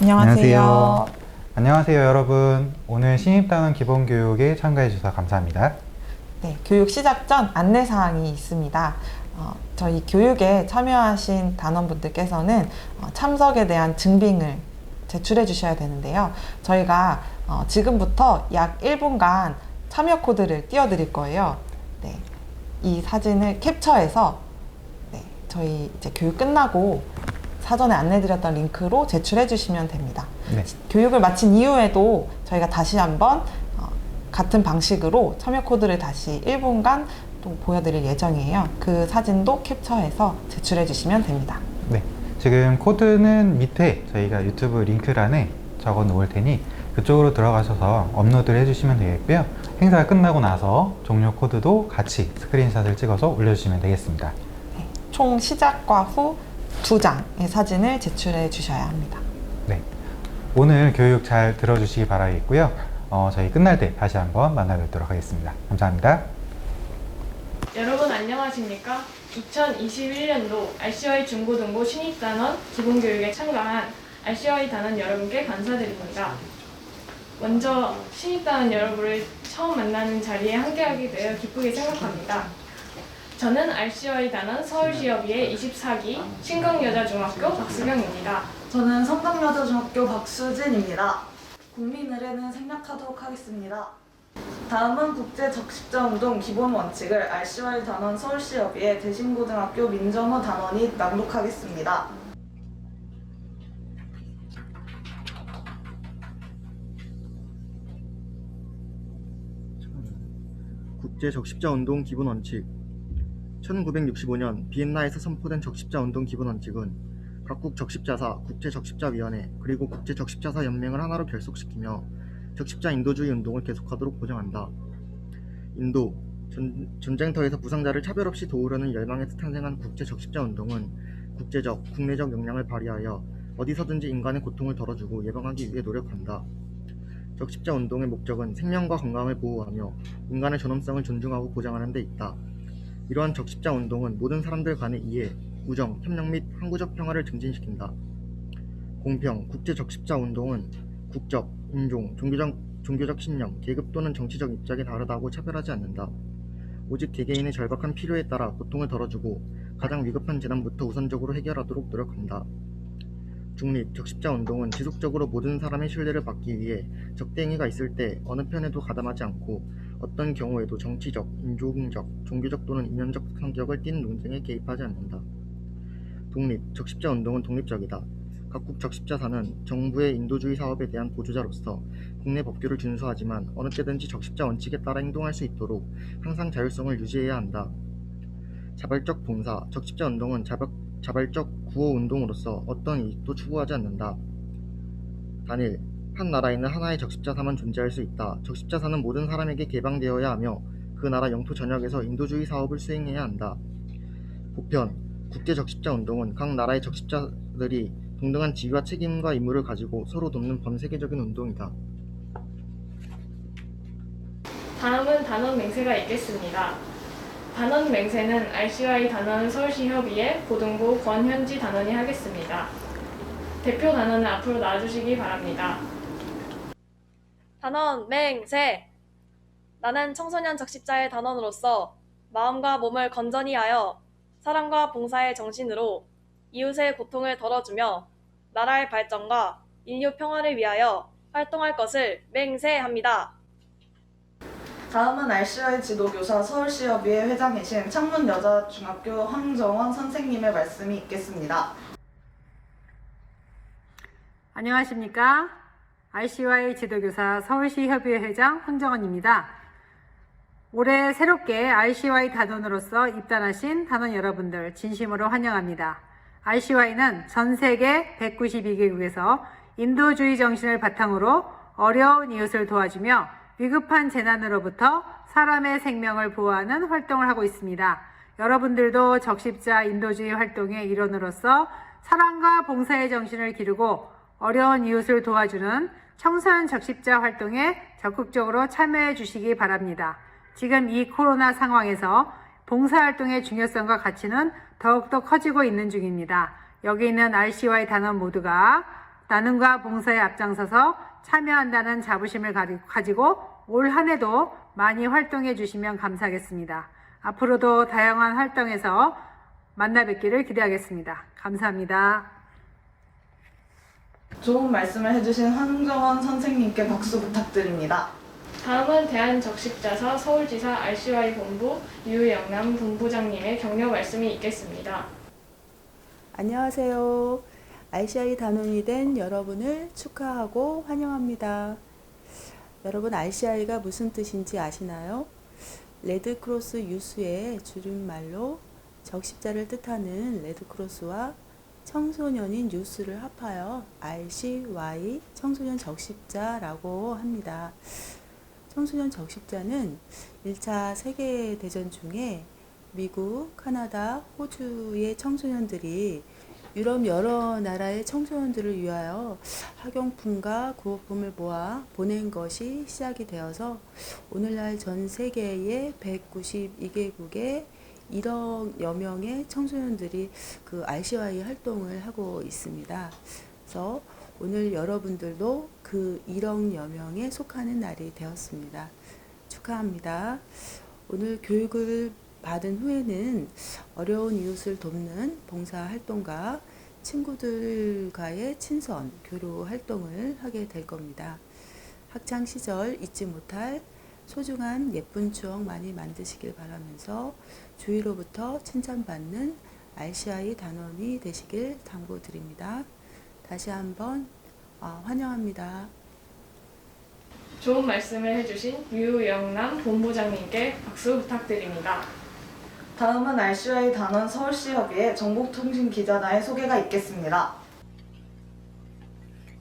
안녕하세요. 안녕하세요 여러분. 오늘 신입단원 기본교육에 참가해 주셔서 감사합니다. 네, 교육 시작 전 안내사항이 있습니다. 저희 교육에 참여하신 단원분들께서는 참석에 대한 증빙을 제출해 주셔야 되는데요. 저희가 지금부터 약 1분간 참여 코드를 띄워드릴 거예요. 네, 이 사진을 캡처해서 저희 이제 교육 끝나고 사전에 안내드렸던 링크로 제출해 주시면 됩니다. 네. 교육을 마친 이후에도 저희가 다시 한번 같은 방식으로 참여 코드를 다시 1분간 또 보여드릴 예정이에요. 그 사진도 캡처해서 제출해 주시면 됩니다. 네. 지금 코드는 밑에 저희가 유튜브 링크란에 적어 놓을 테니 그쪽으로 들어가셔서 업로드를 해주시면 되겠고요. 행사가 끝나고 나서 종료 코드도 같이 스크린샷을 찍어서 올려주시면 되겠습니다. 네, 총 시작과 후 2장의 사진을 제출해 주셔야 합니다. 네. 오늘 교육 잘 들어주시기 바라겠고요. 저희 끝날 때 다시 한번 만나뵙도록 하겠습니다. 감사합니다. 여러분 안녕하십니까? 2021년도 RCY 중고등부 신입단원 기본교육에 참가한 RCY 단원 여러분께 감사드립니다. 먼저 신입단원 여러분을 처음 만나는 자리에 함께하게 되어 기쁘게 생각합니다. 저는 RCY 단원 서울시협의회 24기 신강여자중학교 박수경입니다. 저는 성강여자중학교 박수진입니다. 국민의례는 생략하도록 하겠습니다. 다음은 국제적십자운동 기본원칙을 RCY 단원 서울시협의회 대신고등학교 민정호 단원이 낭독하겠습니다. 국제적십자운동 기본원칙 1965년 비엔나에서 선포된 적십자운동 기본원칙은 각국 적십자사, 국제적십자위원회, 그리고 국제적십자사 연맹을 하나로 결속시키며 적십자 인도주의 운동을 계속하도록 보장한다. 인도, 전쟁터에서 부상자를 차별 없이 도우려는 열망에서 탄생한 국제적십자운동은 국제적, 국내적 역량을 발휘하여 어디서든지 인간의 고통을 덜어주고 예방하기 위해 노력한다. 적십자운동의 목적은 생명과 건강을 보호하며 인간의 존엄성을 존중하고 보장하는 데 있다. 이러한 적십자운동은 모든 사람들 간의 이해, 우정, 협력 및 항구적 평화를 증진시킨다. 공평, 국제적십자운동은 국적, 인종, 종교적 신념, 계급 또는 정치적 입장이 다르다고 차별하지 않는다. 오직 개개인의 절박한 필요에 따라 고통을 덜어주고 가장 위급한 재난부터 우선적으로 해결하도록 노력한다. 중립, 적십자운동은 지속적으로 모든 사람의 신뢰를 받기 위해 적대행위가 있을 때 어느 편에도 가담하지 않고 어떤 경우에도 정치적, 인종적, 종교적 또는 이념적 성격을 띤 논쟁에 개입하지 않는다. 독립, 적십자운동은 독립적이다. 각국 적십자사는 정부의 인도주의 사업에 대한 보조자로서 국내 법규를 준수하지만 어느 때든지 적십자 원칙에 따라 행동할 수 있도록 항상 자율성을 유지해야 한다. 자발적 봉사, 적십자운동은 자발적 구호운동으로서 어떤 이익도 추구하지 않는다. 단일, 한 나라에는 하나의 적십자사만 존재할 수 있다. 적십자사는 모든 사람에게 개방되어야 하며 그 나라 영토 전역에서 인도주의 사업을 수행해야 한다. 보편, 국제적십자운동은 각 나라의 적십자들이 동등한 지위와 책임과義務를 가지고 서로 돕는 범세계적인 운동이다. 다음은 단원 맹세가 있겠습니다. 단원 맹세는 RCY 단원 서울시협의회 고등부 권현지 단원이 하겠습니다. 대표 단원은 앞으로 나와주시기 바랍니다. 단원 맹세! 나는 청소년 적십자의 단원으로서 마음과 몸을 건전히 하여 사랑과 봉사의 정신으로 이웃의 고통을 덜어주며 나라의 발전과 인류 평화를 위하여 활동할 것을 맹세합니다. 다음은 RCY 지도교사 서울시협의회 회장이신 창문여자중학교 황정원 선생님의 말씀이 있겠습니다. 안녕하십니까? RCY 지도교사 서울시협의회 회장 황정원입니다. 올해 새롭게 RCY 단원으로서 입단하신 단원 여러분들 진심으로 환영합니다. RCY는 전 세계 192개국에서 인도주의 정신을 바탕으로 어려운 이웃을 도와주며 위급한 재난으로부터 사람의 생명을 보호하는 활동을 하고 있습니다. 여러분들도 적십자 인도주의 활동의 일원으로서 사랑과 봉사의 정신을 기르고 어려운 이웃을 도와주는 청소년 적십자 활동에 적극적으로 참여해 주시기 바랍니다. 지금 이 코로나 상황에서 봉사활동의 중요성과 가치는 더욱더 커지고 있는 중입니다. 여기 있는 RCY 단원 모두가 나눔과 봉사에 앞장서서 참여한다는 자부심을 가지고 올 한 해도 많이 활동해 주시면 감사하겠습니다. 앞으로도 다양한 활동에서 만나 뵙기를 기대하겠습니다. 감사합니다. 좋은 말씀을 해주신 황정원 선생님께 박수 부탁드립니다. 다음은 대한적십자사 서울지사 RCY 본부 유영남 본부장님의 격려 말씀이 있겠습니다. 안녕하세요. RCI 단원이 된 여러분을 축하하고 환영합니다. 여러분, RCI가 무슨 뜻인지 아시나요? 레드크로스 유스의 줄임말로 적십자를 뜻하는 레드크로스와 청소년인 유스를 합하여 RCY 청소년 적십자라고 합니다. 청소년 적십자는 1차 세계대전 중에 미국, 카나다, 호주의 청소년들이 유럽 여러 나라의 청소년들을 위하여 학용품과 구호품을 모아 보낸 것이 시작이 되어서 오늘날 전 세계의 192개국의 1억여 명의 청소년들이 그 RCY 활동을 하고 있습니다. 그래서 오늘 여러분들도 그 1억여 명에 속하는 날이 되었습니다. 축하합니다. 오늘 교육을 받은 후에는 어려운 이웃을 돕는 봉사활동과 친구들과의 친선, 교류 활동을 하게 될 겁니다. 학창시절 잊지 못할 소중한 예쁜 추억 많이 만드시길 바라면서 주위로부터 칭찬받는 RCI 단원이 되시길 당부드립니다. 다시 한번 환영합니다. 좋은 말씀을 해주신 유영남 본부장님께 박수 부탁드립니다. 다음은 RCY 단원 서울시협의회 정보통신기자단의 소개가 있겠습니다.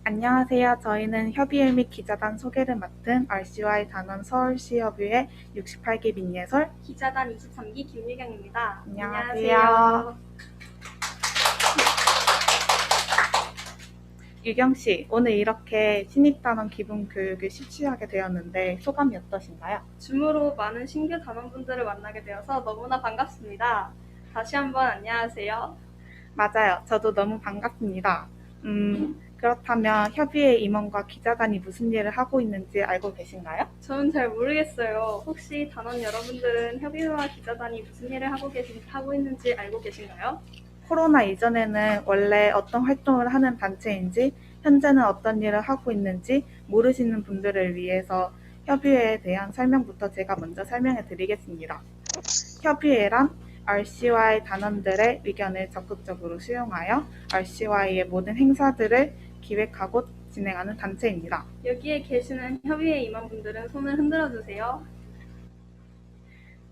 안녕하세요. 저희는 협의회 및 기자단 소개를 맡은 RCY 단원 서울시협의회 68기 민예설 기자단 23기 김유경입니다. 안녕하세요. 유경씨, 오늘 이렇게 신입단원 기본교육을 실시하게 되었는데 소감이 어떠신가요? 줌으로 많은 신규 단원분들을 만나게 되어서 너무나 반갑습니다. 다시 한번 안녕하세요. 맞아요. 저도 너무 반갑습니다. 그렇다면 협의회 임원과 기자단이 무슨 일을 하고 있는지 알고 계신가요? 저는 잘 모르겠어요. 혹시 단원 여러분들은 협의회와 기자단이 무슨 일을 하고 있는지 알고 계신가요? 코로나 이전에는 원래 어떤 활동을 하는 단체인지 현재는 어떤 일을 하고 있는지 모르시는 분들을 위해서 협의회에 대한 설명부터 제가 먼저 설명해 드리겠습니다. 협의회란 RCY 단원들의 의견을 적극적으로 수용하여 RCY의 모든 행사들을 기획하고 진행하는 단체입니다. 여기에 계시는 협의회 임원분들은 손을 흔들어 주세요.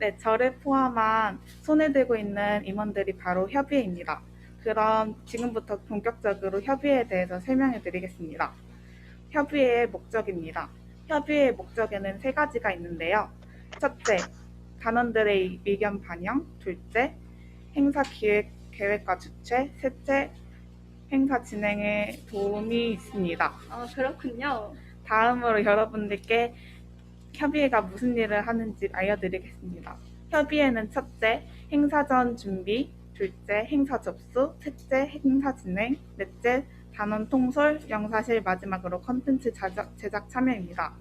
네, 저를 포함한 손을 들고 있는 임원들이 바로 협의회입니다. 그럼 지금부터 본격적으로 협의회에 대해서 설명해 드리겠습니다. 협의회의 목적입니다. 협의회의 목적에는 3가지가 있는데요. 첫째, 단원들의 의견 반영. 둘째, 행사 기획, 계획과 주최. 셋째, 행사 진행에 도움이 있습니다. 그렇군요. 다음으로 여러분들께 협의회가 무슨 일을 하는지 알려드리겠습니다. 협의회는 첫째, 행사 전 준비. 둘째, 행사 접수. 셋째, 행사 진행. 넷째, 단원 통솔, 영사실, 마지막으로 컨텐츠 제작 참여입니다.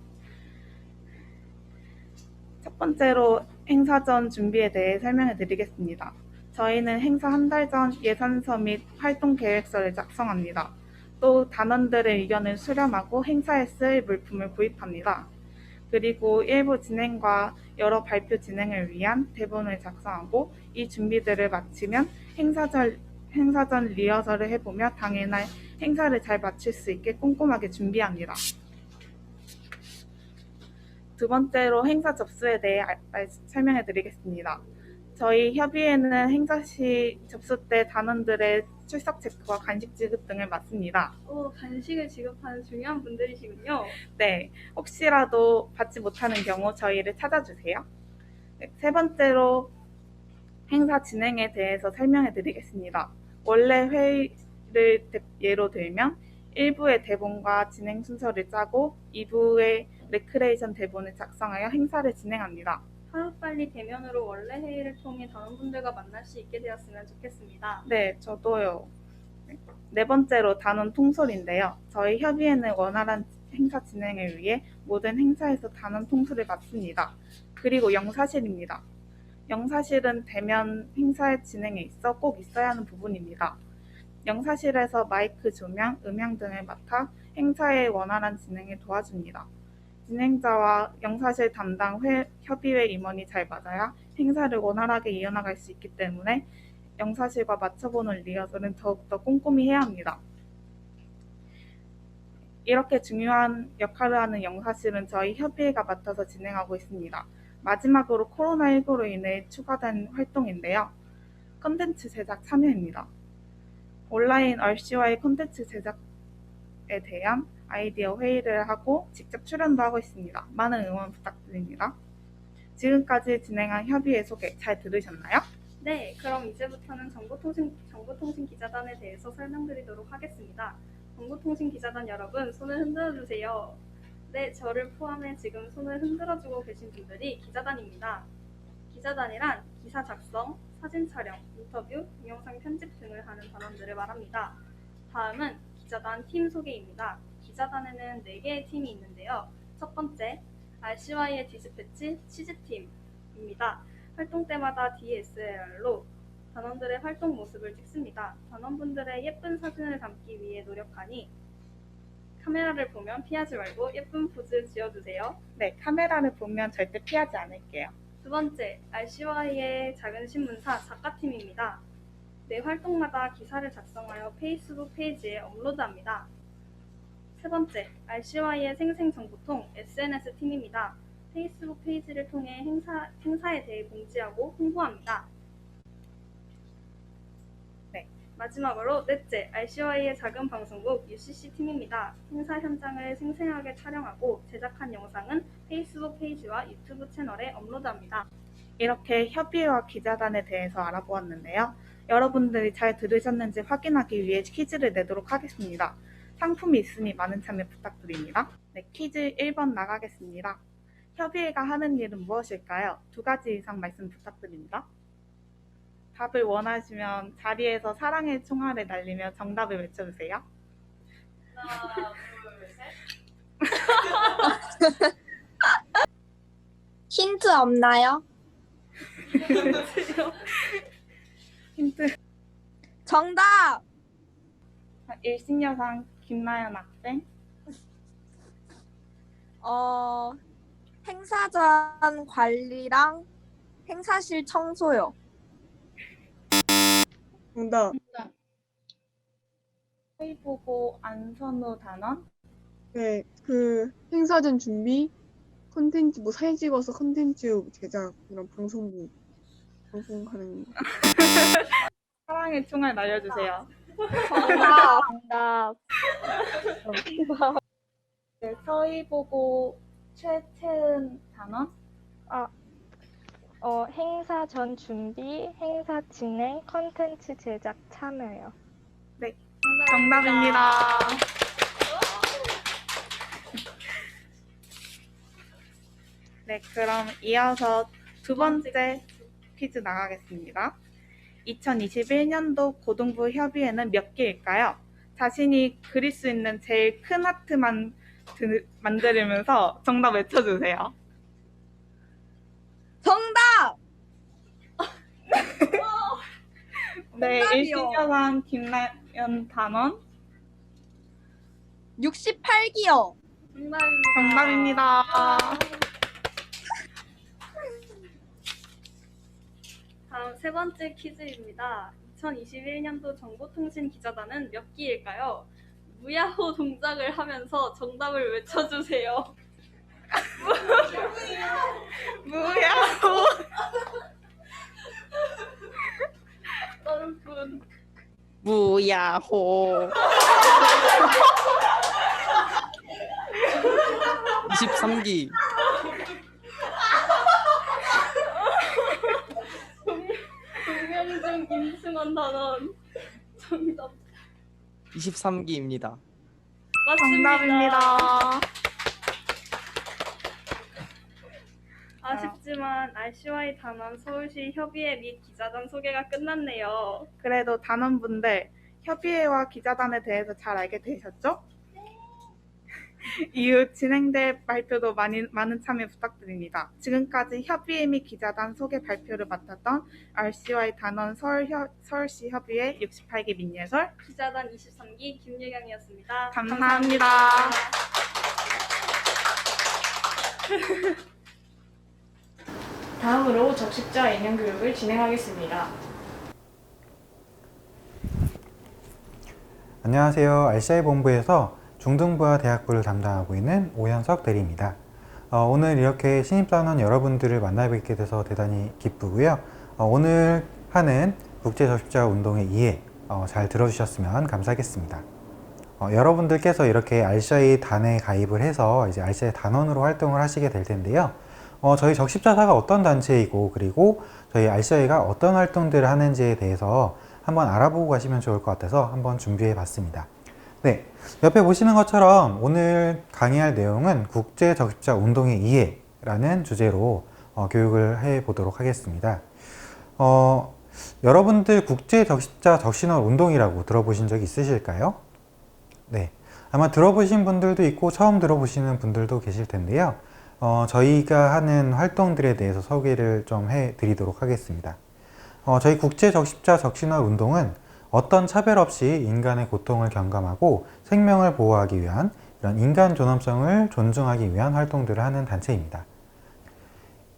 첫 번째로 행사 전 준비에 대해 설명해 드리겠습니다. 저희는 행사 한 달 전 예산서 및 활동 계획서를 작성합니다. 또 단원들의 의견을 수렴하고 행사에 쓸 물품을 구입합니다. 그리고 일부 진행과 여러 발표 진행을 위한 대본을 작성하고 이 준비들을 마치면 행사 전 리허설을 해보며 당일날 행사를 잘 마칠 수 있게 꼼꼼하게 준비합니다. 두 번째로 행사 접수에 대해 설명해 드리겠습니다. 저희 협의회는 행사 시 접수 때 단원들의 출석 체크와 간식 지급 등을 맡습니다. 간식을 지급하는 중요한 분들이시군요. 네, 혹시라도 받지 못하는 경우 저희를 찾아주세요. 네, 세 번째로 행사 진행에 대해서 설명해 드리겠습니다. 원래 회의를 예로 들면 1부의 대본과 진행 순서를 짜고 2부의 레크레이션 대본을 작성하여 행사를 진행합니다. 하루빨리 대면으로 원래 회의를 통해 단원분들과 만날 수 있게 되었으면 좋겠습니다. 네, 저도요. 네 번째로 단원 통솔인데요. 저희 협의회는 원활한 행사 진행을 위해 모든 행사에서 단원 통솔을 맡습니다. 그리고 영사실입니다. 영사실은 대면 행사의 진행에 있어 꼭 있어야 하는 부분입니다. 영사실에서 마이크 조명, 음향 등을 맡아 행사의 원활한 진행에 도와줍니다. 진행자와 영사실 담당 협의회 임원이 잘 맞아야 행사를 원활하게 이어나갈 수 있기 때문에 영사실과 맞춰보는 리허설은 더욱더 꼼꼼히 해야 합니다. 이렇게 중요한 역할을 하는 영사실은 저희 협의회가 맡아서 진행하고 있습니다. 마지막으로 코로나19로 인해 추가된 활동인데요. 콘텐츠 제작 참여입니다. 온라인 RCY 콘텐츠 제작에 대한 아이디어 회의를 하고 직접 출연도 하고 있습니다. 많은 응원 부탁드립니다. 지금까지 진행한 협의회 소개 잘 들으셨나요? 네, 그럼 이제부터는 정보통신 기자단에 대해서 설명드리도록 하겠습니다. 정보통신 기자단 여러분, 손을 흔들어 주세요. 네, 저를 포함해 지금 손을 흔들어주고 계신 분들이 기자단입니다. 기자단이란 기사 작성, 사진 촬영, 인터뷰, 동영상 편집 등을 하는 단원들을 말합니다. 다음은 기자단 팀 소개입니다. 기자단에는 4개의 팀이 있는데요. 첫 번째, RCY의 디스패치 취재팀입니다. 활동 때마다 DSLR로 단원들의 활동 모습을 찍습니다. 단원분들의 예쁜 사진을 담기 위해 노력하니 카메라를 보면 피하지 말고 예쁜 포즈 지어주세요. 네, 카메라를 보면 절대 피하지 않을게요. 두 번째, RCY의 작은 신문사 작가팀입니다. 매 활동마다 기사를 작성하여 페이스북 페이지에 업로드합니다. 세 번째, RCY의 생생정보통 SNS 팀입니다. 페이스북 페이지를 통해 행사에 대해 공지하고 홍보합니다. 네, 마지막으로 넷째, RCY의 작은 방송국 UCC 팀입니다. 행사 현장을 생생하게 촬영하고 제작한 영상은 페이스북 페이지와 유튜브 채널에 업로드합니다. 이렇게 협의회와 기자단에 대해서 알아보았는데요. 여러분들이 잘 들으셨는지 확인하기 위해 퀴즈를 내도록 하겠습니다. 상품이 있으니 많은 참여 부탁드립니다. 네, 퀴즈 1번 나가겠습니다. 협의회가 하는 일은 무엇일까요? 2가지 이상 말씀 부탁드립니다. 답을 원하시면 자리에서 사랑의 총알을 날리며 정답을 외쳐주세요. 하나, 둘, 셋. 힌트 없나요? 힌트. 정답! 일신여상 김나연 학생. 행사장 관리랑 행사실 청소요. 정답. 회의보고 안선우 단원. 네, 그 행사전 준비, 컨텐츠 뭐 사진 찍어서 컨텐츠 제작 이런 방송하는 거. 사랑의 총알 날려주세요. 정답. 네, 서희보고 최채은 단원. 행사 전 준비, 행사 진행, 컨텐츠 제작 참여요. 네, 정답입니다. 네, 그럼 이어서 두 번째 퀴즈 나가겠습니다. 2021년도 고등부 협의회는 몇 개일까요? 자신이 그릴 수 있는 제일 큰 하트만 만들면서 정답 외쳐주세요. 정답! 네, 정답이요. 일신여상 김나연 단원. 68기요. 정답입니다. 다음 세 번째 퀴즈입니다. 2021년도 정보통신 기자단은 몇 기일까요? 무야호 동작을 하면서 정답을 외쳐주세요. 무야호. 여러분. 무야호. 23기. 동명중 임승원 단원. 정답. 23기입니다. 정답입니다. 아쉽지만 RCY 단원 서울시 협의회 및 기자단 소개가 끝났네요. 그래도 단원분들 협의회와 기자단에 대해서 잘 알게 되셨죠? 이후 진행될 발표도 많은 참여 부탁드립니다. 지금까지 협의회 및 기자단 소개 발표를 맡았던 RCY 단원 서울시 협의회 68기 민예설 기자단 23기 김예경이었습니다. 감사합니다. 다음으로 적십자 인형 교육을 진행하겠습니다. 안녕하세요. RCI 본부에서 중등부와 대학부를 담당하고 있는 오현석 대리입니다. 오늘 이렇게 신입단원 여러분들을 만나뵙게 돼서 대단히 기쁘고요. 오늘 하는 국제적십자 운동의 이해 잘 들어주셨으면 감사하겠습니다. 여러분들께서 이렇게 RCI 단에 가입을 해서 이제 RCI 단원으로 활동을 하시게 될 텐데요. 저희 적십자사가 어떤 단체이고 그리고 저희 RCI가 어떤 활동들을 하는지에 대해서 한번 알아보고 가시면 좋을 것 같아서 한번 준비해 봤습니다. 네, 옆에 보시는 것처럼 오늘 강의할 내용은 국제적십자 운동의 이해라는 주제로 교육을 해 보도록 하겠습니다. 여러분들 국제적십자 적신월 운동이라고 들어보신 적 있으실까요? 네, 아마 들어보신 분들도 있고 처음 들어보시는 분들도 계실 텐데요. 저희가 하는 활동들에 대해서 소개를 좀 해드리도록 하겠습니다. 저희 국제적십자 적신월 운동은 어떤 차별 없이 인간의 고통을 경감하고 생명을 보호하기 위한 이런 인간 존엄성을 존중하기 위한 활동들을 하는 단체입니다.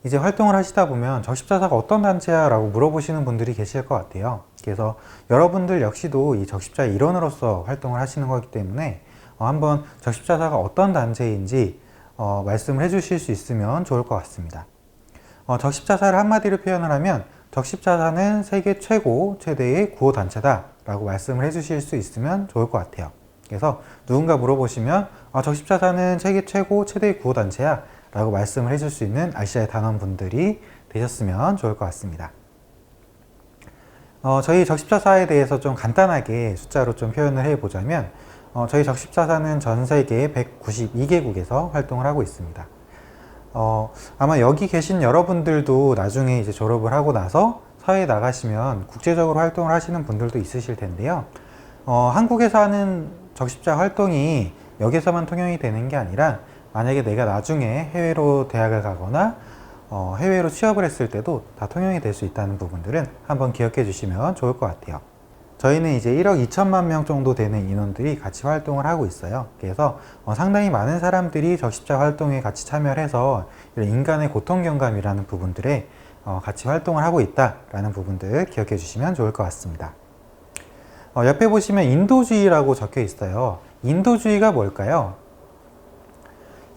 이제 활동을 하시다 보면 적십자사가 어떤 단체야? 라고 물어보시는 분들이 계실 것 같아요. 그래서 여러분들 역시도 이 적십자의 일원으로서 활동을 하시는 거기 때문에 한번 적십자사가 어떤 단체인지 말씀을 해 주실 수 있으면 좋을 것 같습니다. 적십자사를 한마디로 표현을 하면 적십자사는 세계 최대의 구호단체다 라고 말씀을 해 주실 수 있으면 좋을 것 같아요. 그래서 누군가 물어보시면 적십자사는 세계 최대의 구호단체야 라고 말씀을 해줄 수 있는 RCI 단원분들이 되셨으면 좋을 것 같습니다. 저희 적십자사에 대해서 좀 간단하게 숫자로 좀 표현을 해보자면 저희 적십자사는 전 세계 192개국에서 활동을 하고 있습니다. 아마 여기 계신 여러분들도 나중에 이제 졸업을 하고 나서 사회에 나가시면 국제적으로 활동을 하시는 분들도 있으실 텐데요. 한국에서 하는 적십자 활동이 여기서만 통용이 되는 게 아니라 만약에 내가 나중에 해외로 대학을 가거나 해외로 취업을 했을 때도 다 통용이 될 수 있다는 부분들은 한번 기억해 주시면 좋을 것 같아요. 저희는 이제 1억 2천만 명 정도 되는 인원들이 같이 활동을 하고 있어요. 그래서 상당히 많은 사람들이 적십자 활동에 같이 참여를 해서 이런 인간의 고통 경감이라는 부분들에 같이 활동을 하고 있다라는 부분들 기억해 주시면 좋을 것 같습니다. 옆에 보시면 인도주의라고 적혀 있어요. 인도주의가 뭘까요?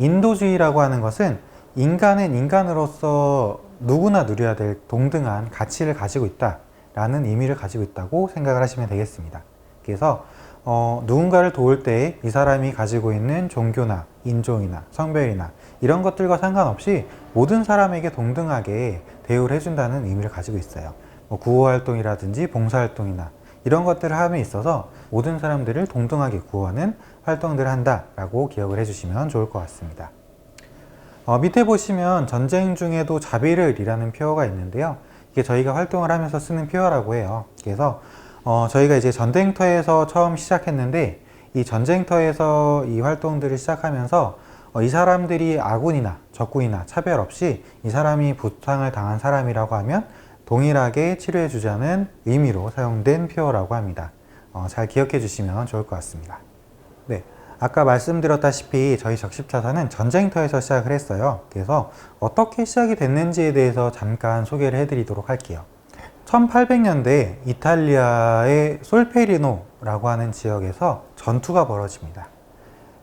인도주의라고 하는 것은 인간은 인간으로서 누구나 누려야 될 동등한 가치를 가지고 있다 라는 의미를 가지고 있다고 생각을 하시면 되겠습니다. 그래서 누군가를 도울 때 이 사람이 가지고 있는 종교나 인종이나 성별이나 이런 것들과 상관없이 모든 사람에게 동등하게 대우를 해준다는 의미를 가지고 있어요. 구호활동이라든지 봉사활동이나 이런 것들을 함에 있어서 모든 사람들을 동등하게 구호하는 활동들을 한다라고 기억을 해주시면 좋을 것 같습니다. 밑에 보시면 전쟁 중에도 자비를 이라는 표어가 있는데요. 이게 저희가 활동을 하면서 쓰는 표어라고 해요. 그래서 저희가 이제 전쟁터에서 처음 시작했는데 이 전쟁터에서 이 활동들을 시작하면서 이 사람들이 아군이나 적군이나 차별 없이 이 사람이 부상을 당한 사람이라고 하면 동일하게 치료해 주자는 의미로 사용된 표어라고 합니다. 잘 기억해 주시면 좋을 것 같습니다. 네, 아까 말씀드렸다시피 저희 적십자사는 전쟁터에서 시작을 했어요. 그래서 어떻게 시작이 됐는지에 대해서 잠깐 소개를 해드리도록 할게요. 1800년대 이탈리아의 솔페리노라고 하는 지역에서 전투가 벌어집니다.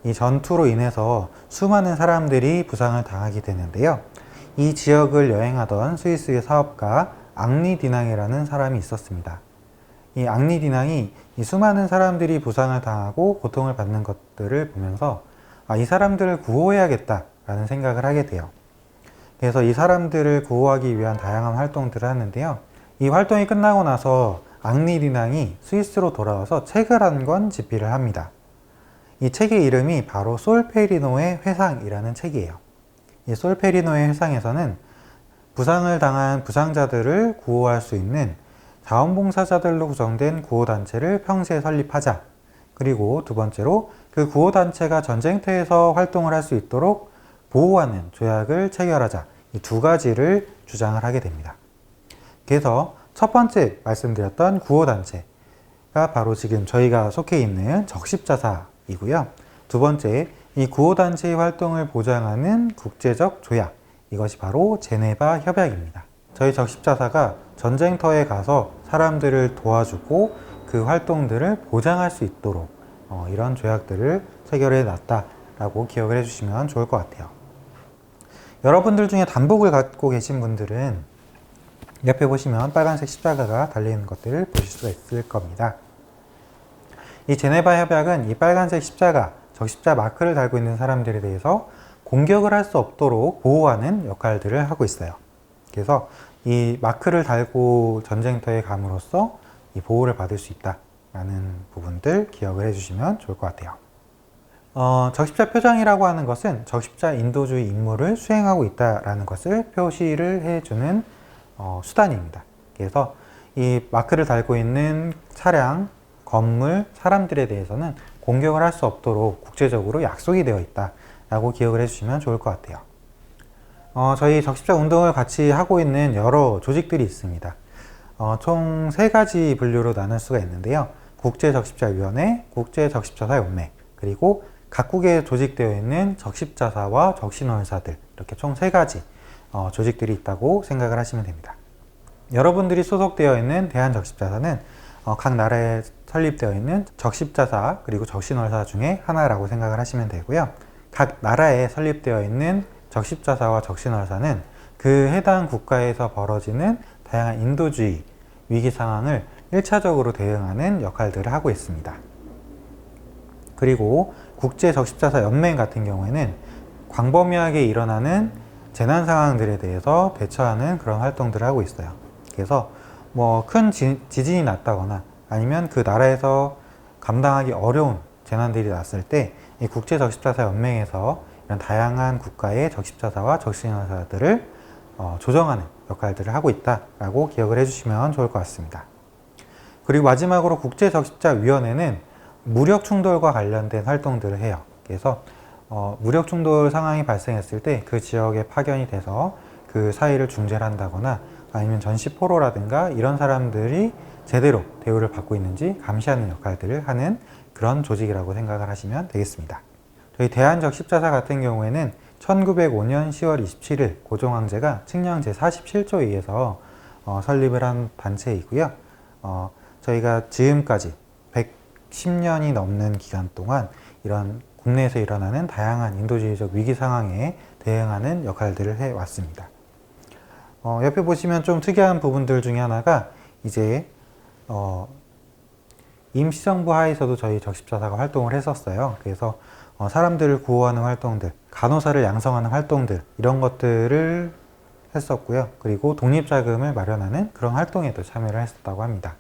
이 전투로 인해서 수많은 사람들이 부상을 당하게 되는데요. 이 지역을 여행하던 스위스의 사업가 앙리 디낭이라는 사람이 있었습니다. 이 앙리 디낭이 이 수많은 사람들이 부상을 당하고 고통을 받는 것들을 보면서 이 사람들을 구호해야겠다라는 생각을 하게 돼요. 그래서 이 사람들을 구호하기 위한 다양한 활동들을 하는데요. 이 활동이 끝나고 나서 앙리 디낭이 스위스로 돌아와서 책을 한 권 집필을 합니다. 이 책의 이름이 바로 솔페리노의 회상이라는 책이에요. 이 솔페리노의 회상에서는 부상을 당한 부상자들을 구호할 수 있는 자원봉사자들로 구성된 구호단체를 평시에 설립하자. 그리고 두 번째로 그 구호단체가 전쟁터에서 활동을 할 수 있도록 보호하는 조약을 체결하자. 이 두 가지를 주장을 하게 됩니다. 그래서 첫 번째 말씀드렸던 구호단체가 바로 지금 저희가 속해 있는 적십자사이고요. 두 번째, 이 구호단체의 활동을 보장하는 국제적 조약, 이것이 바로 제네바 협약입니다. 저희 적십자사가 전쟁터에 가서 사람들을 도와주고 그 활동들을 보장할 수 있도록 이런 조약들을 체결해 놨다라고 기억을 해주시면 좋을 것 같아요. 여러분들 중에 단복을 갖고 계신 분들은 옆에 보시면 빨간색 십자가가 달려있는 것들을 보실 수가 있을 겁니다. 이 제네바 협약은 이 빨간색 십자가, 적십자 마크를 달고 있는 사람들에 대해서 공격을 할 수 없도록 보호하는 역할들을 하고 있어요. 그래서 이 마크를 달고 전쟁터에 감으로써 이 보호를 받을 수 있다라는 부분들 기억을 해주시면 좋을 것 같아요. 적십자 표장이라고 하는 것은 적십자 인도주의 임무를 수행하고 있다라는 것을 표시를 해주는 수단입니다. 그래서 이 마크를 달고 있는 차량, 건물, 사람들에 대해서는 공격을 할 수 없도록 국제적으로 약속이 되어 있다라고 기억을 해주시면 좋을 것 같아요. 저희 적십자 운동을 같이 하고 있는 여러 조직들이 있습니다. 총 3가지 분류로 나눌 수가 있는데요. 국제적십자위원회, 국제적십자사연맹, 그리고 각국에 조직되어 있는 적십자사와 적신월사들, 이렇게 총 3가지 조직들이 있다고 생각을 하시면 됩니다. 여러분들이 소속되어 있는 대한적십자사는 각 나라에 설립되어 있는 적십자사 그리고 적신월사 중에 하나라고 생각을 하시면 되고요. 각 나라에 설립되어 있는 적십자사와 적신월사는 그 해당 국가에서 벌어지는 다양한 인도주의 위기 상황을 1차적으로 대응하는 역할들을 하고 있습니다. 그리고 국제적십자사 연맹 같은 경우에는 광범위하게 일어나는 재난 상황들에 대해서 대처하는 그런 활동들을 하고 있어요. 그래서 뭐 큰 지진이 났다거나 아니면 그 나라에서 감당하기 어려운 재난들이 났을 때 이 국제적십자사 연맹에서 이런 다양한 국가의 적십자사와 적신월사들을 조정하는 역할들을 하고 있다라고 기억을 해주시면 좋을 것 같습니다. 그리고 마지막으로 국제적십자위원회는 무력 충돌과 관련된 활동들을 해요. 그래서 무력 충돌 상황이 발생했을 때 그 지역에 파견이 돼서 그 사이를 중재를 한다거나 아니면 전시 포로라든가 이런 사람들이 제대로 대우를 받고 있는지 감시하는 역할들을 하는 그런 조직이라고 생각을 하시면 되겠습니다. 저희 대한적십자사 같은 경우에는 1905년 10월 27일 고종황제가 칙령 제47조에 의해서 설립을 한 단체이고요. 저희가 지금까지 110년이 넘는 기간 동안 이런 국내에서 일어나는 다양한 인도주의적 위기 상황에 대응하는 역할들을 해왔습니다. 옆에 보시면 좀 특이한 부분들 중에 하나가 이제 임시정부 하에서도 저희 적십자사가 활동을 했었어요. 그래서 사람들을 구호하는 활동들, 간호사를 양성하는 활동들 이런 것들을 했었고요. 그리고 독립자금을 마련하는 그런 활동에도 참여를 했었다고 합니다.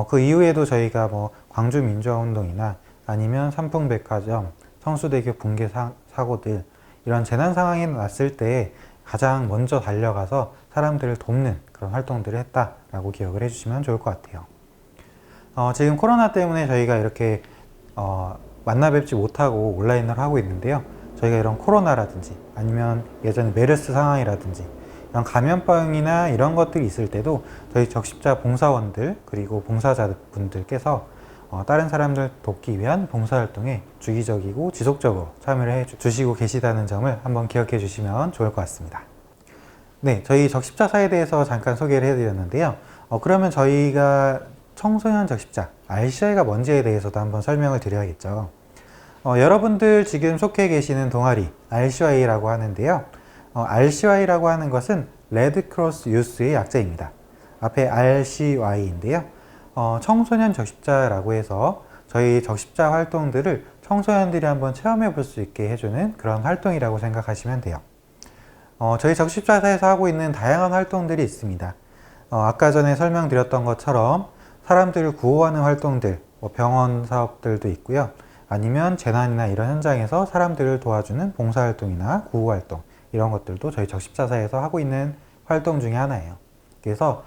그 이후에도 저희가 뭐 광주민주화운동이나 아니면 삼풍백화점, 성수대교 붕괴 사고들 이런 재난 상황이 났을 때 가장 먼저 달려가서 사람들을 돕는 그런 활동들을 했다라고 기억을 해주시면 좋을 것 같아요. 지금 코로나 때문에 저희가 이렇게 만나 뵙지 못하고 온라인으로 하고 있는데요. 저희가 이런 코로나라든지 아니면 예전에 메르스 상황이라든지 이런 감염병이나 이런 것들이 있을 때도 저희 적십자 봉사원들 그리고 봉사자분들께서 다른 사람들 돕기 위한 봉사활동에 주기적이고 지속적으로 참여를 해주시고 계시다는 점을 한번 기억해 주시면 좋을 것 같습니다. 네, 저희 적십자사에 대해서 잠깐 소개를 해드렸는데요. 그러면 저희가 청소년 적십자, RCI가 뭔지에 대해서도 한번 설명을 드려야겠죠. 여러분들 지금 속해 계시는 동아리 RCI라고 하는데요. RCI라고 하는 것은 레드크로스 유스의 약자입니다. 앞에 RCY인데요. 청소년 적십자라고 해서 저희 적십자 활동들을 청소년들이 한번 체험해 볼 수 있게 해주는 그런 활동이라고 생각하시면 돼요. 저희 적십자사에서 하고 있는 다양한 활동들이 있습니다. 아까 전에 설명드렸던 것처럼 사람들을 구호하는 활동들, 병원 사업들도 있고요. 아니면 재난이나 이런 현장에서 사람들을 도와주는 봉사활동이나 구호활동 이런 것들도 저희 적십자사에서 하고 있는 활동 중에 하나예요. 그래서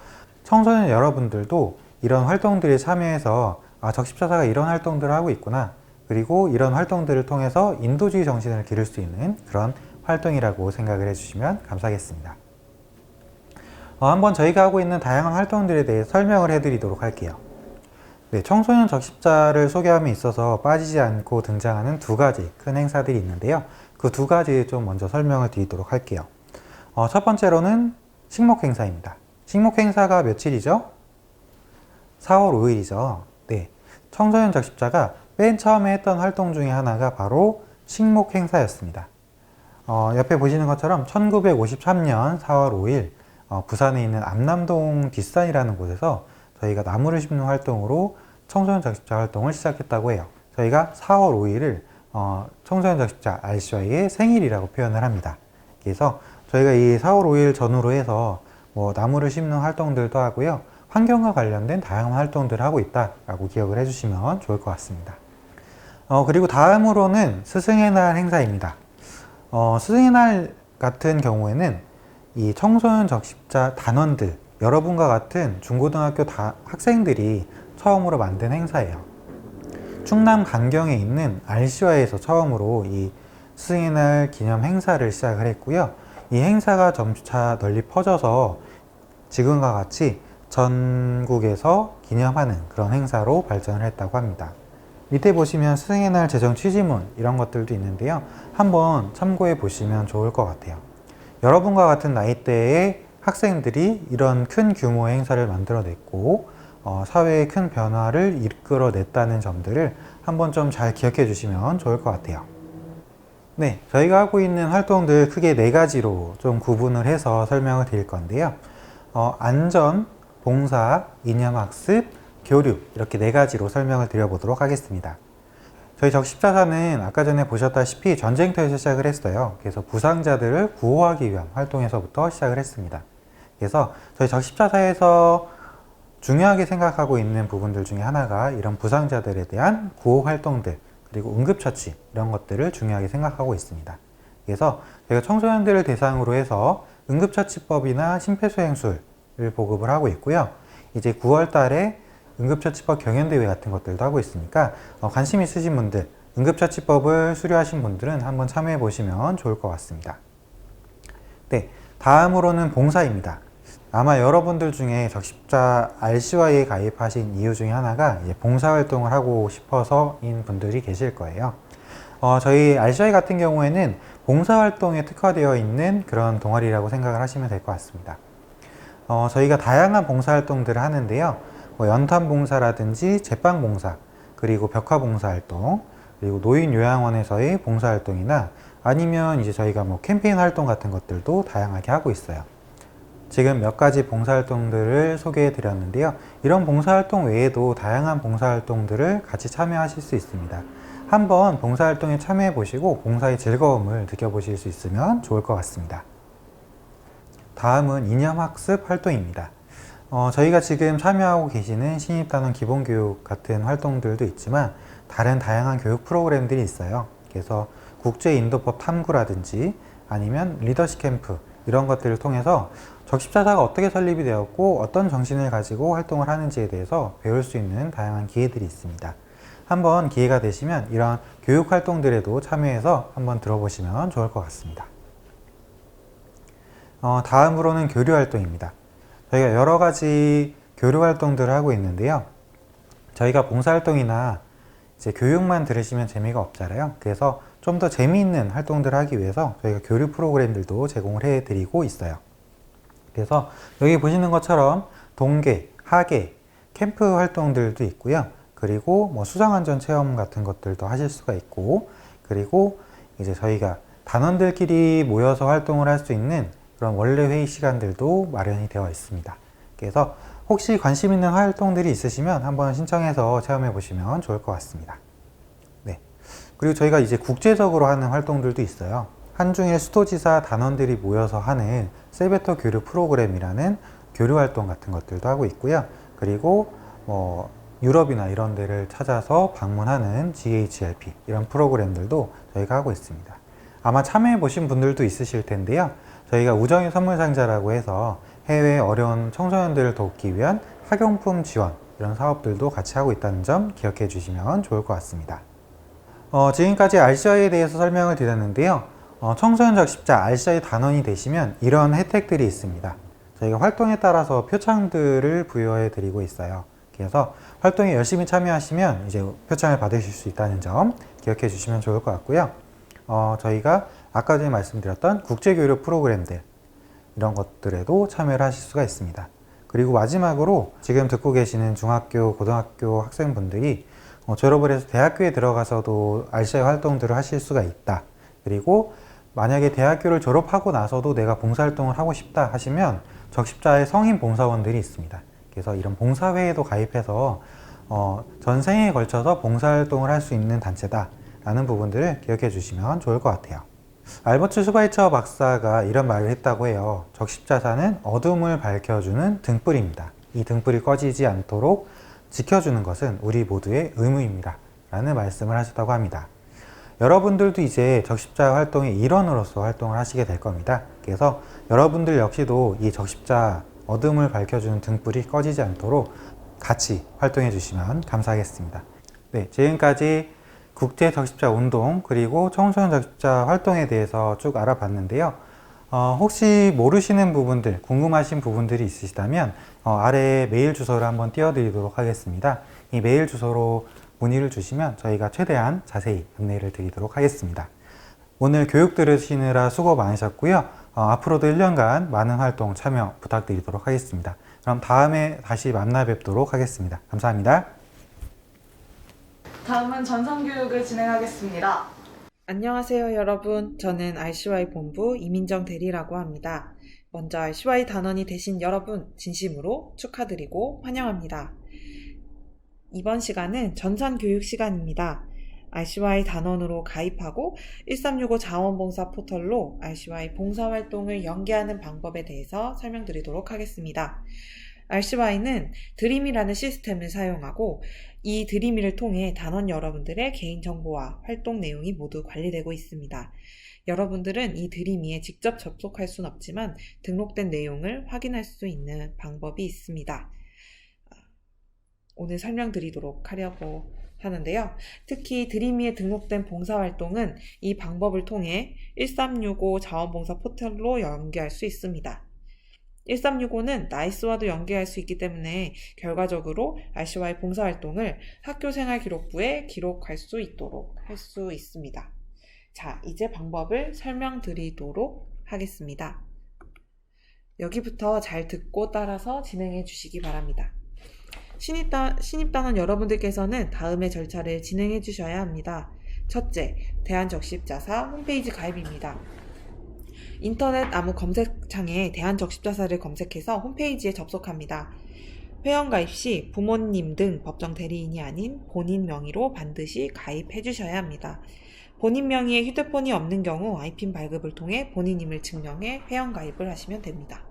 청소년 여러분들도 이런 활동들에 참여해서 적십자사가 이런 활동들을 하고 있구나, 그리고 이런 활동들을 통해서 인도주의 정신을 기를 수 있는 그런 활동이라고 생각을 해주시면 감사하겠습니다. 한번 저희가 하고 있는 다양한 활동들에 대해 설명을 해드리도록 할게요. 네, 청소년 적십자를 소개함에 있어서 빠지지 않고 등장하는 두 가지 큰 행사들이 있는데요. 그 두 가지 좀 먼저 설명을 드리도록 할게요. 첫 번째로는 식목행사입니다. 식목행사가 며칠이죠? 4월 5일이죠. 네, 청소년 적십자가 맨 처음에 했던 활동 중에 하나가 바로 식목행사였습니다. 옆에 보시는 것처럼 1953년 4월 5일 부산에 있는 암남동 뒷산이라는 곳에서 저희가 나무를 심는 활동으로 청소년 적십자 활동을 시작했다고 해요. 저희가 4월 5일을 청소년 적십자 RCY의 생일이라고 표현을 합니다. 그래서 저희가 이 4월 5일 전후로 해서 나무를 심는 활동들도 하고요, 환경과 관련된 다양한 활동들을 하고 있다라고 기억을 해주시면 좋을 것 같습니다. 그리고 다음으로는 스승의 날 행사입니다. 스승의 날 같은 경우에는 이 청소년 적십자 단원들, 여러분과 같은 중고등학교 학생들이 처음으로 만든 행사예요. 충남 간경에 있는 RCY에서 처음으로 이 스승의 날 기념 행사를 시작을 했고요. 이 행사가 점차 널리 퍼져서 지금과 같이 전국에서 기념하는 그런 행사로 발전을 했다고 합니다. 밑에 보시면 스승의 날 제정 취지문 이런 것들도 있는데요. 한번 참고해 보시면 좋을 것 같아요. 여러분과 같은 나이대의 학생들이 이런 큰 규모의 행사를 만들어냈고 사회의 큰 변화를 이끌어냈다는 점들을 한번 좀 잘 기억해 주시면 좋을 것 같아요. 네, 저희가 하고 있는 활동들 크게 4가지로 좀 구분을 해서 설명을 드릴 건데요. 안전, 봉사, 이념학습, 교류, 이렇게 4가지로 설명을 드려보도록 하겠습니다. 저희 적십자사는 아까 전에 보셨다시피 전쟁터에서 시작을 했어요. 그래서 부상자들을 구호하기 위한 활동에서부터 시작을 했습니다. 그래서 저희 적십자사에서 중요하게 생각하고 있는 부분들 중에 하나가 이런 부상자들에 대한 구호 활동들, 그리고 응급처치 이런 것들을 중요하게 생각하고 있습니다. 그래서 저희가 청소년들을 대상으로 해서 응급처치법이나 심폐소생술을 보급을 하고 있고요. 이제 9월 달에 응급처치법 경연대회 같은 것들도 하고 있으니까 관심 있으신 분들, 응급처치법을 수료하신 분들은 한번 참여해 보시면 좋을 것 같습니다. 네, 다음으로는 봉사입니다. 아마 여러분들 중에 적십자 RCY에 가입하신 이유 중에 하나가 이제 봉사활동을 하고 싶어서인 분들이 계실 거예요. 저희 RCY 같은 경우에는 봉사활동에 특화되어 있는 그런 동아리라고 생각을 하시면 될 것 같습니다. 저희가 다양한 봉사활동들을 하는데요. 연탄봉사라든지 제빵봉사, 그리고 벽화봉사활동, 그리고 노인요양원에서의 봉사활동이나 아니면 이제 저희가 캠페인 활동 같은 것들도 다양하게 하고 있어요. 지금 몇 가지 봉사활동들을 소개해 드렸는데요. 이런 봉사활동 외에도 다양한 봉사활동들을 같이 참여하실 수 있습니다. 한번 봉사활동에 참여해 보시고 봉사의 즐거움을 느껴보실 수 있으면 좋을 것 같습니다. 다음은 이념학습 활동입니다. 저희가 지금 참여하고 계시는 신입단원 기본교육 같은 활동들도 있지만 다른 다양한 교육 프로그램들이 있어요. 그래서 국제인도법 탐구라든지 아니면 리더십 캠프 이런 것들을 통해서 적십자사가 어떻게 설립이 되었고 어떤 정신을 가지고 활동을 하는지에 대해서 배울 수 있는 다양한 기회들이 있습니다. 한번 기회가 되시면 이런 교육 활동들에도 참여해서 한번 들어보시면 좋을 것 같습니다. 다음으로는 교류 활동입니다. 저희가 여러 가지 교류 활동들을 하고 있는데요. 저희가 봉사활동이나 이제 교육만 들으시면 재미가 없잖아요. 그래서 좀 더 재미있는 활동들을 하기 위해서 저희가 교류 프로그램들도 제공을 해드리고 있어요. 그래서 여기 보시는 것처럼 동계, 하계, 캠프 활동들도 있고요. 그리고 수상안전 체험 같은 것들도 하실 수가 있고, 그리고 이제 저희가 단원들끼리 모여서 활동을 할 수 있는 그런 원래 회의 시간들도 마련이 되어 있습니다. 그래서 혹시 관심 있는 활동들이 있으시면 한번 신청해서 체험해 보시면 좋을 것 같습니다. 네. 그리고 저희가 이제 국제적으로 하는 활동들도 있어요. 한중일 수도지사 단원들이 모여서 하는 세베토 교류 프로그램이라는 교류 활동 같은 것들도 하고 있고요. 그리고 유럽이나 이런 데를 찾아서 방문하는 GHLP 이런 프로그램들도 저희가 하고 있습니다. 아마 참여해 보신 분들도 있으실 텐데요. 저희가 우정의 선물 상자라고 해서 해외 어려운 청소년들을 돕기 위한 학용품 지원, 이런 사업들도 같이 하고 있다는 점 기억해 주시면 좋을 것 같습니다. 지금까지 RCI에 대해서 설명을 드렸는데요. 청소년 적십자 RCI 단원이 되시면 이런 혜택들이 있습니다. 저희가 활동에 따라서 표창들을 부여해 드리고 있어요. 그래서 활동에 열심히 참여하시면 이제 표창을 받으실 수 있다는 점 기억해 주시면 좋을 것 같고요. 저희가 아까 전에 말씀드렸던 국제교류 프로그램들, 이런 것들에도 참여를 하실 수가 있습니다. 그리고 마지막으로 지금 듣고 계시는 중학교, 고등학교 학생분들이 졸업을 해서 대학교에 들어가서도 RCI 활동들을 하실 수가 있다. 그리고 만약에 대학교를 졸업하고 나서도 내가 봉사활동을 하고 싶다 하시면 적십자의 성인 봉사원들이 있습니다. 그래서 이런 봉사회에도 가입해서 전 생에 걸쳐서 봉사활동을 할 수 있는 단체다 라는 부분들을 기억해 주시면 좋을 것 같아요. 알버트 슈바이처 박사가 이런 말을 했다고 해요. 적십자사는 어둠을 밝혀주는 등불입니다. 이 등불이 꺼지지 않도록 지켜주는 것은 우리 모두의 의무입니다 라는 말씀을 하셨다고 합니다. 여러분들도 이제 적십자 활동의 일원으로서 활동을 하시게 될 겁니다. 그래서 여러분들 역시도 이 적십자 어둠을 밝혀주는 등불이 꺼지지 않도록 같이 활동해 주시면 감사하겠습니다. 네, 지금까지 국제 적십자 운동 그리고 청소년 적십자 활동에 대해서 쭉 알아봤는데요. 혹시 모르시는 부분들, 궁금하신 부분들이 있으시다면 아래에 메일 주소를 한번 띄워드리도록 하겠습니다. 이 메일 주소로 문의를 주시면 저희가 최대한 자세히 안내를 드리도록 하겠습니다. 오늘 교육 들으시느라 수고 많으셨고요. 앞으로도 1년간 많은 활동 참여 부탁드리도록 하겠습니다. 그럼 다음에 다시 만나 뵙도록 하겠습니다. 감사합니다. 다음은 전산교육을 진행하겠습니다. 안녕하세요 여러분. 저는 RCY 본부 이민정 대리라고 합니다. 먼저 RCY 단원이 되신 여러분 진심으로 축하드리고 환영합니다. 이번 시간은 전산교육 시간입니다. RCY 단원으로 가입하고 1365 자원봉사 포털로 RCY 봉사활동을 연계하는 방법에 대해서 설명드리도록 하겠습니다. RCY는 드림이라는 시스템을 사용하고 이 드림이를 통해 단원 여러분들의 개인정보와 활동 내용이 모두 관리되고 있습니다. 여러분들은 이 드림이에 직접 접속할 수는 없지만 등록된 내용을 확인할 수 있는 방법이 있습니다. 오늘 설명드리도록 하려고 하는데요. 특히 드림이에 등록된 봉사활동은 이 방법을 통해 1365 자원봉사 포털로 연계할 수 있습니다. 1365는 나이스와도 연계할 수 있기 때문에 결과적으로 RCY 봉사활동을 학교생활기록부에 기록할 수 있도록 할 수 있습니다. 자, 이제 방법을 설명드리도록 하겠습니다. 여기부터 잘 듣고 따라서 진행해 주시기 바랍니다. 신입단원 여러분들께서는 다음의 절차를 진행해 주셔야 합니다. 첫째, 대한적십자사 홈페이지 가입입니다. 인터넷 아무 검색창에 대한적십자사를 검색해서 홈페이지에 접속합니다. 회원가입 시 부모님 등 법정 대리인이 아닌 본인 명의로 반드시 가입해 주셔야 합니다. 본인 명의의 휴대폰이 없는 경우 아이핀 발급을 통해 본인임을 증명해 회원가입을 하시면 됩니다.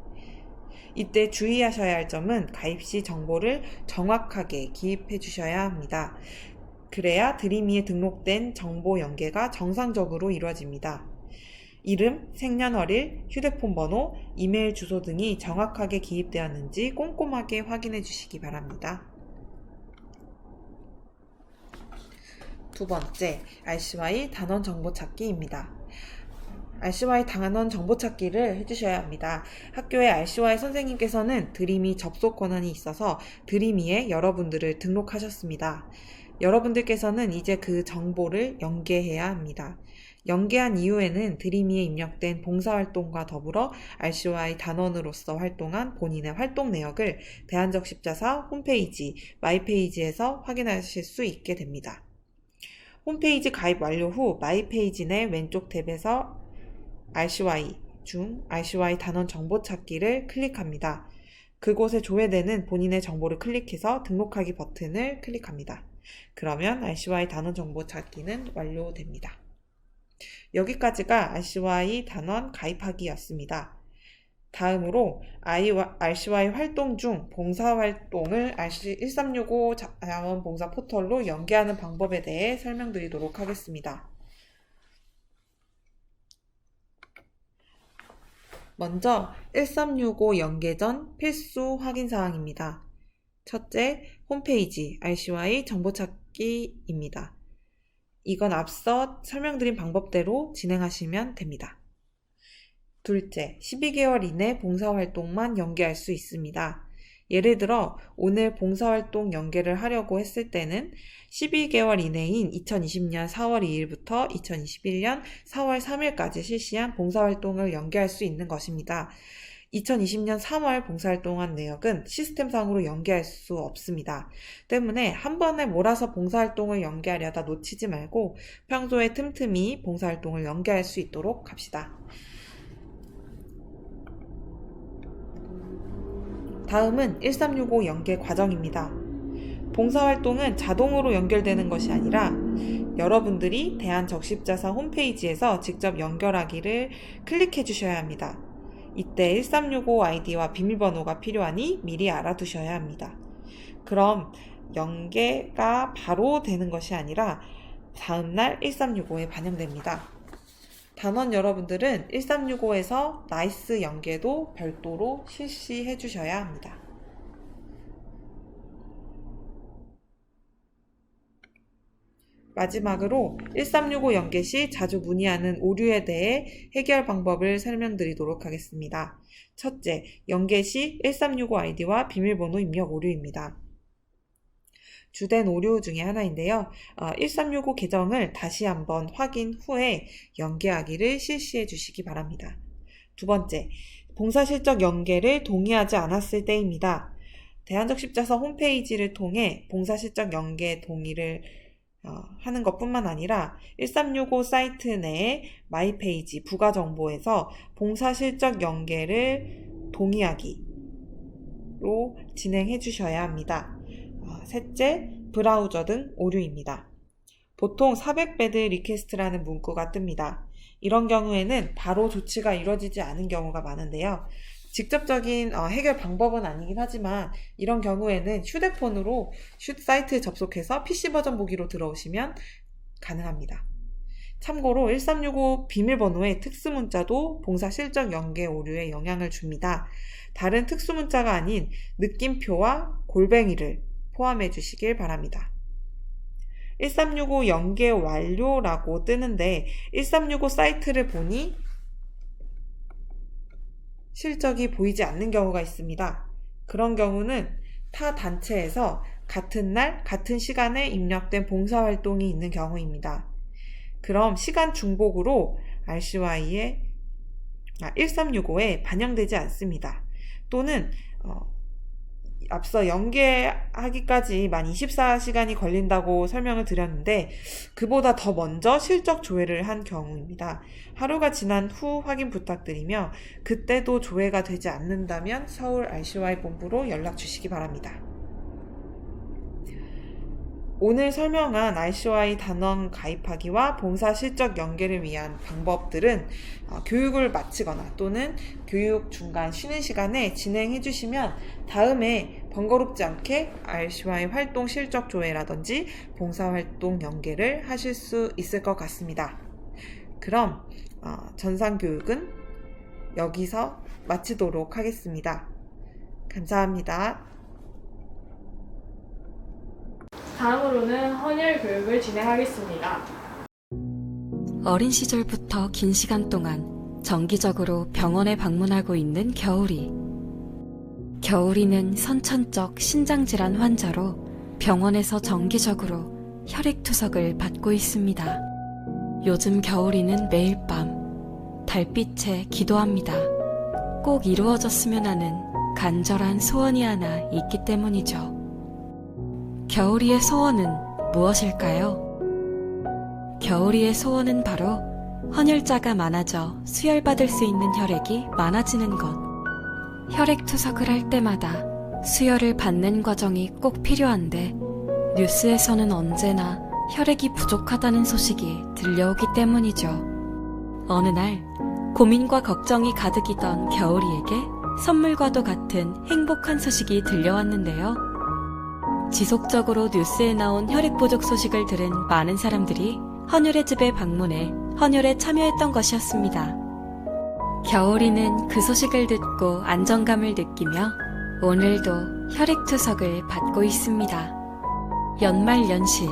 이때 주의하셔야 할 점은 가입 시 정보를 정확하게 기입해 주셔야 합니다. 그래야 드림이에 등록된 정보 연계가 정상적으로 이루어집니다. 이름, 생년월일, 휴대폰 번호, 이메일 주소 등이 정확하게 기입되었는지 꼼꼼하게 확인해 주시기 바랍니다. 두 번째, RCY 단원 정보 찾기입니다. RCY 단원 정보 찾기를 해주셔야 합니다. 학교의 RCY 선생님께서는 드림이 접속 권한이 있어서 드림이에 여러분들을 등록하셨습니다. 여러분들께서는 이제 그 정보를 연계해야 합니다. 연계한 이후에는 드림이에 입력된 봉사활동과 더불어 RCY 단원으로서 활동한 본인의 활동 내역을 대한적십자사 홈페이지 마이페이지에서 확인하실 수 있게 됩니다. 홈페이지 가입 완료 후 마이페이지 내 왼쪽 탭에서 RCY 중 RCY 단원 정보 찾기를 클릭합니다. 그곳에 조회되는 본인의 정보를 클릭해서 등록하기 버튼을 클릭합니다. 그러면 RCY 단원 정보 찾기는 완료됩니다. 여기까지가 RCY 단원 가입하기였습니다. 다음으로 RCY 활동 중 봉사활동을 1365 자원봉사 포털로 연계하는 방법에 대해 설명드리도록 하겠습니다. 먼저 1365 연계 전 필수 확인 사항입니다. 첫째, 홈페이지 RCY 정보찾기입니다. 이건 앞서 설명드린 방법대로 진행하시면 됩니다. 둘째, 12개월 이내 봉사활동만 연계할 수 있습니다. 예를 들어 오늘 봉사활동 연계를 하려고 했을 때는 12개월 이내인 2020년 4월 2일부터 2021년 4월 3일까지 실시한 봉사활동을 연계할 수 있는 것입니다. 2020년 3월 봉사활동한 내역은 시스템상으로 연계할 수 없습니다. 때문에 한 번에 몰아서 봉사활동을 연계하려다 놓치지 말고 평소에 틈틈이 봉사활동을 연계할 수 있도록 합시다. 다음은 1365 연계 과정입니다. 봉사활동은 자동으로 연결되는 것이 아니라 여러분들이 대한적십자사 홈페이지에서 직접 연결하기를 클릭해 주셔야 합니다. 이때 1365 아이디와 비밀번호가 필요하니 미리 알아두셔야 합니다. 그럼 연계가 바로 되는 것이 아니라 다음날 1365에 반영됩니다. 단원 여러분들은 1365에서 나이스 연계도 별도로 실시해 주셔야 합니다. 마지막으로 1365 연계 시 자주 문의하는 오류에 대해 해결 방법을 설명드리도록 하겠습니다. 첫째, 연계 시 1365 아이디와 비밀번호 입력 오류입니다. 주된 오류 중에 하나인데요. 1365 계정을 다시 한번 확인 후에 연계하기를 실시해 주시기 바랍니다. 두 번째, 봉사실적 연계를 동의하지 않았을 때입니다. 대한적십자사 홈페이지를 통해 봉사실적 연계 동의를 하는 것뿐만 아니라 1365 사이트 내의 마이페이지 부가정보에서 봉사실적 연계를 동의하기로 진행해 주셔야 합니다. 셋째, 브라우저 등 오류입니다. 보통 400배드 리퀘스트라는 문구가 뜹니다. 이런 경우에는 바로 조치가 이루어지지 않은 경우가 많은데요. 직접적인 해결 방법은 아니긴 하지만 이런 경우에는 휴대폰으로 사이트에 접속해서 PC 버전 보기로 들어오시면 가능합니다. 참고로 1365 비밀번호의 특수문자도 봉사 실적 연계 오류에 영향을 줍니다. 다른 특수문자가 아닌 느낌표와 골뱅이를 포함해 주시길 바랍니다. 1365 연계 완료라고 뜨는데 1365 사이트를 보니 실적이 보이지 않는 경우가 있습니다. 그런 경우는 타 단체에서 같은 날, 같은 시간에 입력된 봉사활동이 있는 경우입니다. 그럼 시간 중복으로 RCY에 1365에 반영되지 않습니다. 또는 앞서 연계하기까지 만 24시간이 걸린다고 설명을 드렸는데 그보다 더 먼저 실적 조회를 한 경우입니다. 하루가 지난 후 확인 부탁드리며 그때도 조회가 되지 않는다면 서울 RCY 본부로 연락 주시기 바랍니다. 오늘 설명한 RCY 단원 가입하기와 봉사 실적 연계를 위한 방법들은 교육을 마치거나 또는 교육 중간 쉬는 시간에 진행해 주시면 다음에 번거롭지 않게 RCY 활동 실적 조회라든지 봉사 활동 연계를 하실 수 있을 것 같습니다. 그럼 전산 교육은 여기서 마치도록 하겠습니다. 감사합니다. 다음으로는 헌혈 교육을 진행하겠습니다. 어린 시절부터 긴 시간 동안 정기적으로 병원에 방문하고 있는 겨울이. 겨울이는 선천적 신장질환 환자로 병원에서 정기적으로 혈액투석을 받고 있습니다. 요즘 겨울이는 매일 밤 달빛에 기도합니다. 꼭 이루어졌으면 하는 간절한 소원이 하나 있기 때문이죠. 겨울이의 소원은 무엇일까요? 겨울이의 소원은 바로 헌혈자가 많아져 수혈받을 수 있는 혈액이 많아지는 것. 혈액투석을 할 때마다 수혈을 받는 과정이 꼭 필요한데 뉴스에서는 언제나 혈액이 부족하다는 소식이 들려오기 때문이죠. 어느 날 고민과 걱정이 가득이던 겨울이에게 선물과도 같은 행복한 소식이 들려왔는데요. 지속적으로 뉴스에 나온 혈액 부족 소식을 들은 많은 사람들이 헌혈의 집에 방문해 헌혈에 참여했던 것이었습니다. 겨울이는 그 소식을 듣고 안정감을 느끼며 오늘도 혈액투석을 받고 있습니다. 연말연시,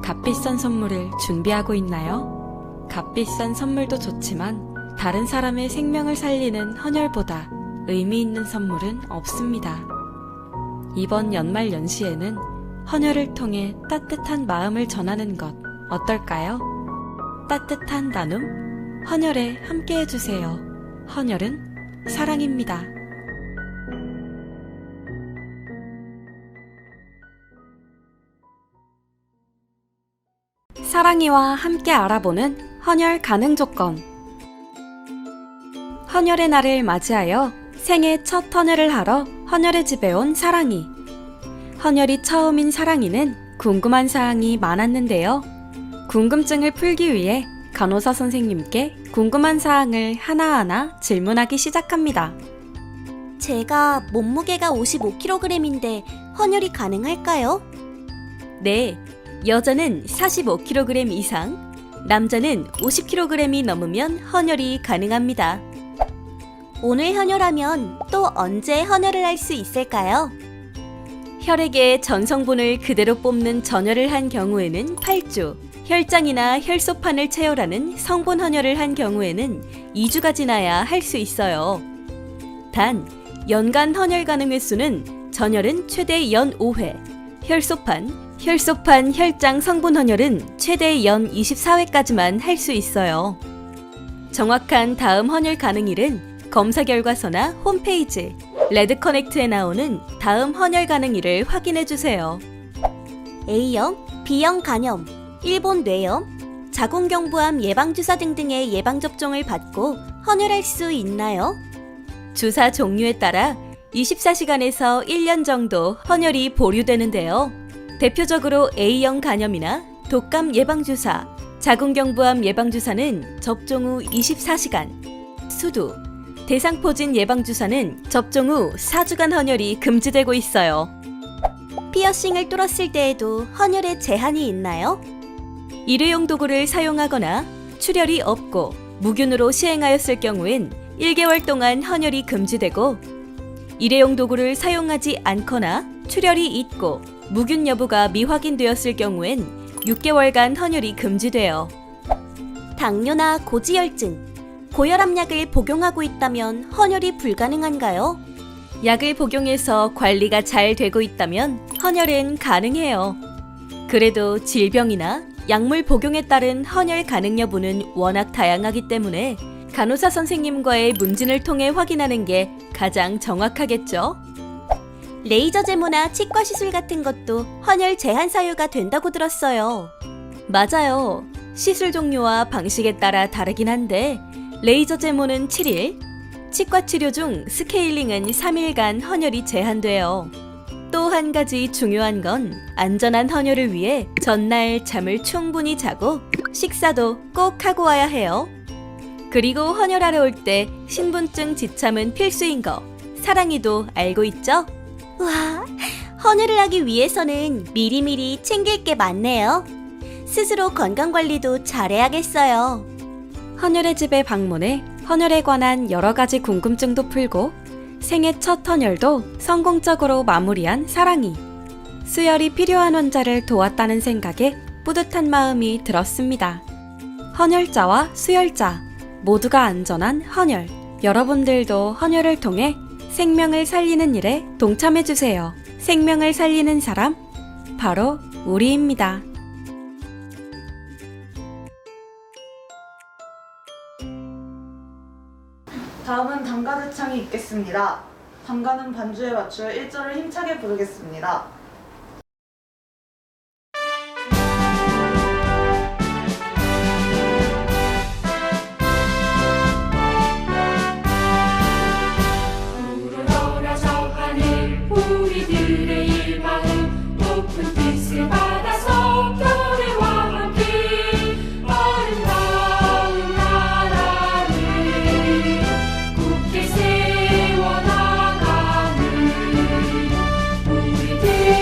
값비싼 선물을 준비하고 있나요? 값비싼 선물도 좋지만 다른 사람의 생명을 살리는 헌혈보다 의미 있는 선물은 없습니다. 이번 연말연시에는 헌혈을 통해 따뜻한 마음을 전하는 것 어떨까요? 따뜻한 나눔, 헌혈에 함께 해주세요. 헌혈은 사랑입니다. 사랑이와 함께 알아보는 헌혈 가능 조건. 헌혈의 날을 맞이하여 생애 첫 헌혈을 하러 헌혈의 집에 온 사랑이. 헌혈이 처음인 사랑이는 궁금한 사항이 많았는데요. 궁금증을 풀기 위해 간호사 선생님께 궁금한 사항을 하나하나 질문하기 시작합니다. 제가 몸무게가 55kg인데 헌혈이 가능할까요? 네, 여자는 45kg 이상, 남자는 50kg이 넘으면 헌혈이 가능합니다. 오늘 헌혈하면 또 언제 헌혈을 할 수 있을까요? 혈액의 전 성분을 그대로 뽑는 전혈을 한 경우에는 8주, 혈장이나 혈소판을 채우라는 성분 헌혈을 한 경우에는 2주가 지나야 할 수 있어요. 단, 연간 헌혈 가능 횟수는 전혈은 최대 연 5회, 혈소판, 혈장 성분 헌혈은 최대 연 24회까지만 할 수 있어요. 정확한 다음 헌혈 가능일은 검사 결과서나 홈페이지, 레드커넥트에 나오는 다음 헌혈 가능일을 확인해주세요. A형, B형 간염, 일본 뇌염, 자궁경부암 예방주사 등등의 예방접종을 받고 헌혈할 수 있나요? 주사 종류에 따라 24시간에서 1년 정도 헌혈이 보류되는데요. 대표적으로 A형 간염이나 독감 예방주사, 자궁경부암 예방주사는 접종 후 24시간, 수두, 대상포진 예방주사는 접종 후 4주간 헌혈이 금지되고 있어요. 피어싱을 뚫었을 때에도 헌혈에 제한이 있나요? 일회용 도구를 사용하거나 출혈이 없고 무균으로 시행하였을 경우엔 1개월 동안 헌혈이 금지되고, 일회용 도구를 사용하지 않거나 출혈이 있고 무균 여부가 미확인되었을 경우엔 6개월간 헌혈이 금지돼요. 당뇨나 고지혈증, 고혈압약을 복용하고 있다면 헌혈이 불가능한가요? 약을 복용해서 관리가 잘 되고 있다면 헌혈은 가능해요. 그래도 질병이나 약물 복용에 따른 헌혈 가능 여부는 워낙 다양하기 때문에 간호사 선생님과의 문진을 통해 확인하는 게 가장 정확하겠죠? 레이저 제모나 치과 시술 같은 것도 헌혈 제한 사유가 된다고 들었어요. 맞아요. 시술 종류와 방식에 따라 다르긴 한데 레이저 제모는 7일, 치과 치료 중 스케일링은 3일간 헌혈이 제한돼요. 또 한 가지 중요한 건 안전한 헌혈을 위해 전날 잠을 충분히 자고 식사도 꼭 하고 와야 해요. 그리고 헌혈하러 올 때 신분증 지참은 필수인 거 사랑이도 알고 있죠? 와, 헌혈을 하기 위해서는 미리미리 챙길 게 많네요. 스스로 건강관리도 잘해야겠어요. 헌혈의 집에 방문해 헌혈에 관한 여러 가지 궁금증도 풀고 생애 첫 헌혈도 성공적으로 마무리한 사랑이. 수혈이 필요한 환자를 도왔다는 생각에 뿌듯한 마음이 들었습니다. 헌혈자와 수혈자 모두가 안전한 헌혈. 여러분들도 헌혈을 통해 생명을 살리는 일에 동참해주세요. 생명을 살리는 사람, 바로 우리입니다. 다음은 담가 대창이 있겠습니다. 담가는 반주에 맞추어 1절을 힘차게 부르겠습니다. 우러러서 하늘 우리들의 이 마음 높은 뜻을 받아서 교회와 함께 아름다운 나라를 굳게 세워나가는 우리들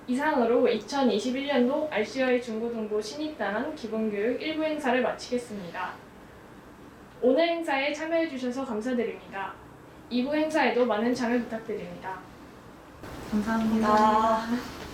이상으로 2021년도 RCY 중고등부 신입단원 기본교육 1부 행사를 마치겠습니다. 오늘 행사에 참여해주셔서 감사드립니다. 2부 행사에도 많은 참여 부탁드립니다. 감사합니다.